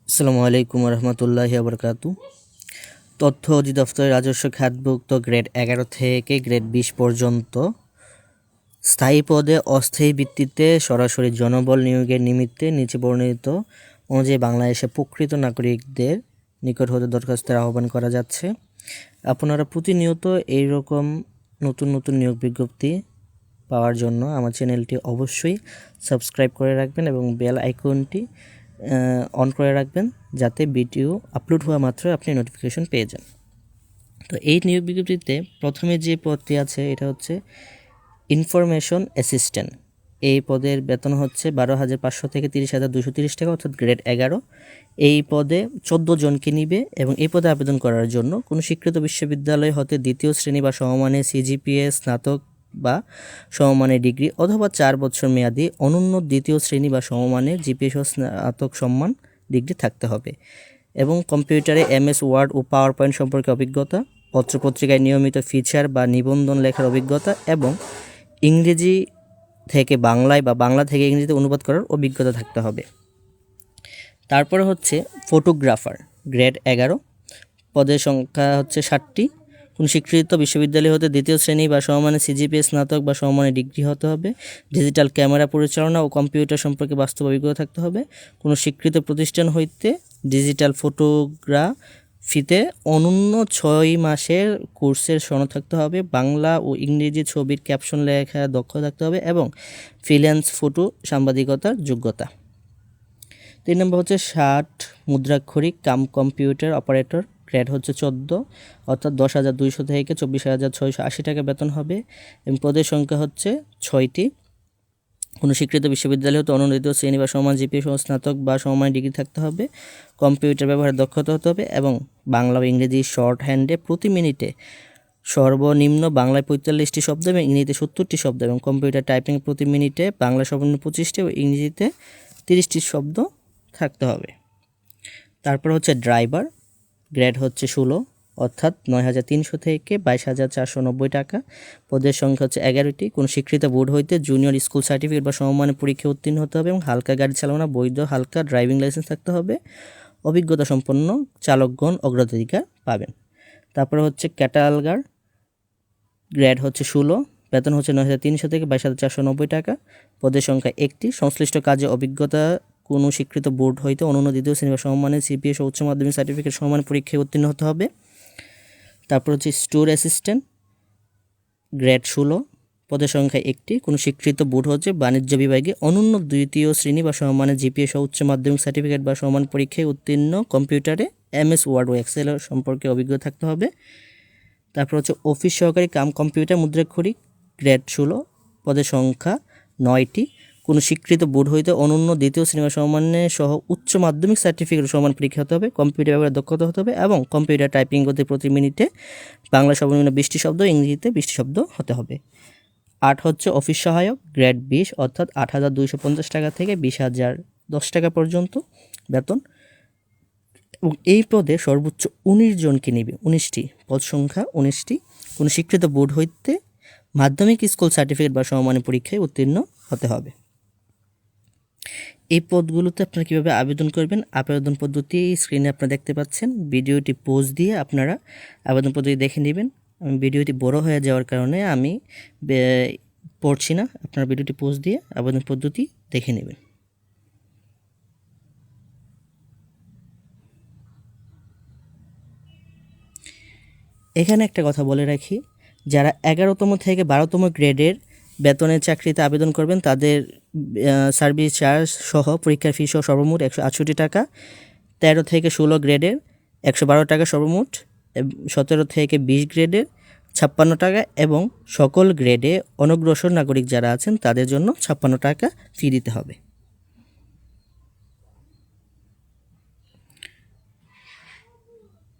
আসসালামু আলাইকুম রহমতুল্লাহি আবরকাতু। তথ্য অধিদপ্তরের রাজস্ব খাতভুক্ত গ্রেড 11 থেকে গ্রেড 20 পর্যন্ত স্থায়ী পদে অস্থায়ী ভিত্তিতে সরাসরি জনবল নিয়োগের নিমিত্তে নিচে বর্ণিত অনুযায়ী বাংলাদেশে প্রকৃত নাগরিকদের নিকট হতে দরখাস্তের আহ্বান করা যাচ্ছে। আপনারা প্রতিনিয়ত এইরকম নতুন নতুন নিয়োগ বিজ্ঞপ্তি পাওয়ার জন্য আমার চ্যানেলটি অবশ্যই সাবস্ক্রাইব করে রাখবেন এবং বেল আইকনটি অন করে রাখবেন, যাতে ভিডিও আপলোড হওয়া মাত্র আপনি নোটিফিকেশন পেয়ে যান। তো এই নিয়োগ বিজ্ঞপ্তিতে প্রথমে যে পদটি আছে এটা হচ্ছে ইনফরমেশন অ্যাসিস্ট্যান্ট। এই পদের বেতন হচ্ছে 12,500 থেকে 30,230 টাকা, অর্থাৎ গ্রেড 11। এই পদে 14 জনকে নিবে এবং এই পদে আবেদন করার জন্য কোনো স্বীকৃত বিশ্ববিদ্যালয় হতে দ্বিতীয় শ্রেণী বা সমমানের সিজিপিএ, স্নাতক বা সমমানের ডিগ্রি অথবা 4 বছর মেয়াদি অনুন্নত দ্বিতীয় শ্রেণী বা সমমানের জিপিএ সহ স্নাতক সম্মান ডিগ্রি থাকতে হবে এবং কম্পিউটারে MS ওয়ার্ড ও পাওয়ার পয়েন্ট সম্পর্কে অভিজ্ঞতা, পত্রপত্রিকায় নিয়মিত ফিচার বা নিবন্ধন লেখার অভিজ্ঞতা এবং ইংরেজি থেকে বাংলায় বা বাংলা থেকে ইংরেজিতে অনুবাদ করার অভিজ্ঞতা থাকতে হবে। তারপরে হচ্ছে ফটোগ্রাফার, গ্রেড 11। পদের সংখ্যা হচ্ছে 60টি। কোনো স্বীকৃত বিশ্ববিদ্যালয় হতে দ্বিতীয় শ্রেণী বা সমমানের সিজিপিএ, স্নাতক বা সমমানের ডিগ্রি হতে হবে। ডিজিটাল ক্যামেরা পরিচালনা ও কম্পিউটার সম্পর্কে বাস্তব অভিজ্ঞতা থাকতে হবে। কোনো স্বীকৃত প্রতিষ্ঠান হইতে ডিজিটাল ফটোগ্রাফিতে অনূন্য 6 মাসের কোর্সের সনদ থাকতে হবে। বাংলা ও ইংরেজি ছবির ক্যাপশন লেখা দক্ষ থাকতে হবে এবং ফ্রিল্যান্স ফটো সাংবাদিকতার যোগ্যতা। 3 নম্বর হচ্ছে 60 মুদ্রাক্ষরিক কাম কম্পিউটার অপারেটর, গ্রেড হচ্ছে 14, অর্থাৎ 10,200 থেকে 24,680 টাকা বেতন হবে এবং পদের সংখ্যা হচ্ছে 6টি। কোনো স্বীকৃত বিশ্ববিদ্যালয় হতে অনুন্নত শ্রেণী বা সমান জিপিএ সহ স্নাতক বা সমমান ডিগ্রি থাকতে হবে। কম্পিউটার ব্যবহারে দক্ষতা হতে হবে এবং বাংলা ও ইংরেজি শর্ট হ্যান্ডে প্রতি মিনিটে সর্বনিম্ন বাংলায় 45টি শব্দ এবং ইংরেজিতে 70টি শব্দ এবং কম্পিউটার টাইপিং প্রতি মিনিটে বাংলা সর্বনিম্ন 25টি এবং ইংরেজিতে 30টি শব্দ থাকতে হবে। তারপর হচ্ছে ড্রাইভার, গ্রেড হচ্ছে 16, অর্থাৎ 9,300 থেকে 22,490 টাকা। পদের সংখ্যা হচ্ছে 11টি। কোনো স্বীকৃত বোর্ড হইতে জুনিয়র স্কুল সার্টিফিকেট বা সমমানের পরীক্ষায় উত্তীর্ণ হতে হবে এবং হালকা গাড়ি চালানো বৈধ হালকা ড্রাইভিং লাইসেন্স থাকতে হবে। অভিজ্ঞতা সম্পন্ন চালকগণ অগ্রাধিকার পাবেন। তারপরে হচ্ছে ক্যাটালগার, গ্রেড হচ্ছে 16, বেতন হচ্ছে 9,300 থেকে 22,490 টাকা। পদের সংখ্যা 1টি। সংশ্লিষ্ট কাজে অভিজ্ঞতা কোনো স্বীকৃত বোর্ড হইতে অনন্য দ্বিতীয় শ্রেণী বা সমমানের সিপিএ ও উচ্চ মাধ্যমিক সার্টিফিকেট সমমান পরীক্ষায় উত্তীর্ণ হতে হবে। তারপর হচ্ছে স্টোর অ্যাসিস্ট্যান্ট, গ্রেড 16, পদের সংখ্যা 1টি। কোনো স্বীকৃত বোর্ড হচ্ছে বাণিজ্য বিভাগে অনন্য দ্বিতীয় শ্রেণী বা সমমানের জিপিএ সহ উচ্চ মাধ্যমিক সার্টিফিকেট বা সমান পরীক্ষায় উত্তীর্ণ, কম্পিউটারে MS ওয়ার্ড ও এক্সেল সম্পর্কে অভিজ্ঞতা থাকতে হবে। তারপর হচ্ছে অফিস সহকারী কাম কম্পিউটার মুদ্রাক্ষরিক, গ্রেড 16, পদের সংখ্যা 9টি। কোনো স্বীকৃত বোর্ড হইতে অনন্য দ্বিতীয় শ্রেণী বা সমমানের সহ উচ্চ মাধ্যমিক সার্টিফিকেট সমান পরীক্ষা হতে হবে। কম্পিউটার ব্যবহারে দক্ষতা হতে হবে এবং কম্পিউটার টাইপিং গতি প্রতি মিনিটে বাংলা সর্বনিম্ন 20টি শব্দ, ইংরেজিতে 20টি শব্দ হতে হবে। 8 হচ্ছে অফিস সহায়ক, গ্রেড 20, অর্থাৎ 8,250 টাকা থেকে 20,010 টাকা পর্যন্ত বেতন এবং এই পদে সর্বোচ্চ 19 জনকে নেবে। 19টি পদ সংখ্যা 19টি। কোনো স্বীকৃত বোর্ড হইতে মাধ্যমিক স্কুল সার্টিফিকেট বা সমমানের পরীক্ষায় উত্তীর্ণ হতে হবে। এই পদগুলোতে আপনারা কীভাবে আবেদন করবেন, আবেদন পদ্ধতি স্ক্রিনে আপনারা দেখতে পাচ্ছেন। ভিডিওটি পজ দিয়ে আপনারা আবেদন পদ্ধতি দেখে নেবেন। ভিডিওটি বড় হয়ে যাওয়ার কারণে আমি পড়ছি না, আপনারা ভিডিওটি পজ দিয়ে আবেদন পদ্ধতি দেখে নেবেন। এখানে একটা কথা বলে রাখি, যারা 11তম থেকে 12তম গ্রেডের বেতনের চাকরিতে আবেদন করবেন তাদের সার্ভিস চার্জ সহ পরীক্ষার ফি সহ সর্বমোট 168 টাকা। 13 থেকে 16 গ্রেডের 112 টাকা সর্বমোট। 17 থেকে 20 গ্রেডের 56 টাকা এবং সকল গ্রেডে অনগ্রসর নাগরিক যারা আছেন তাদের জন্য 56 টাকা ফি দিতে হবে।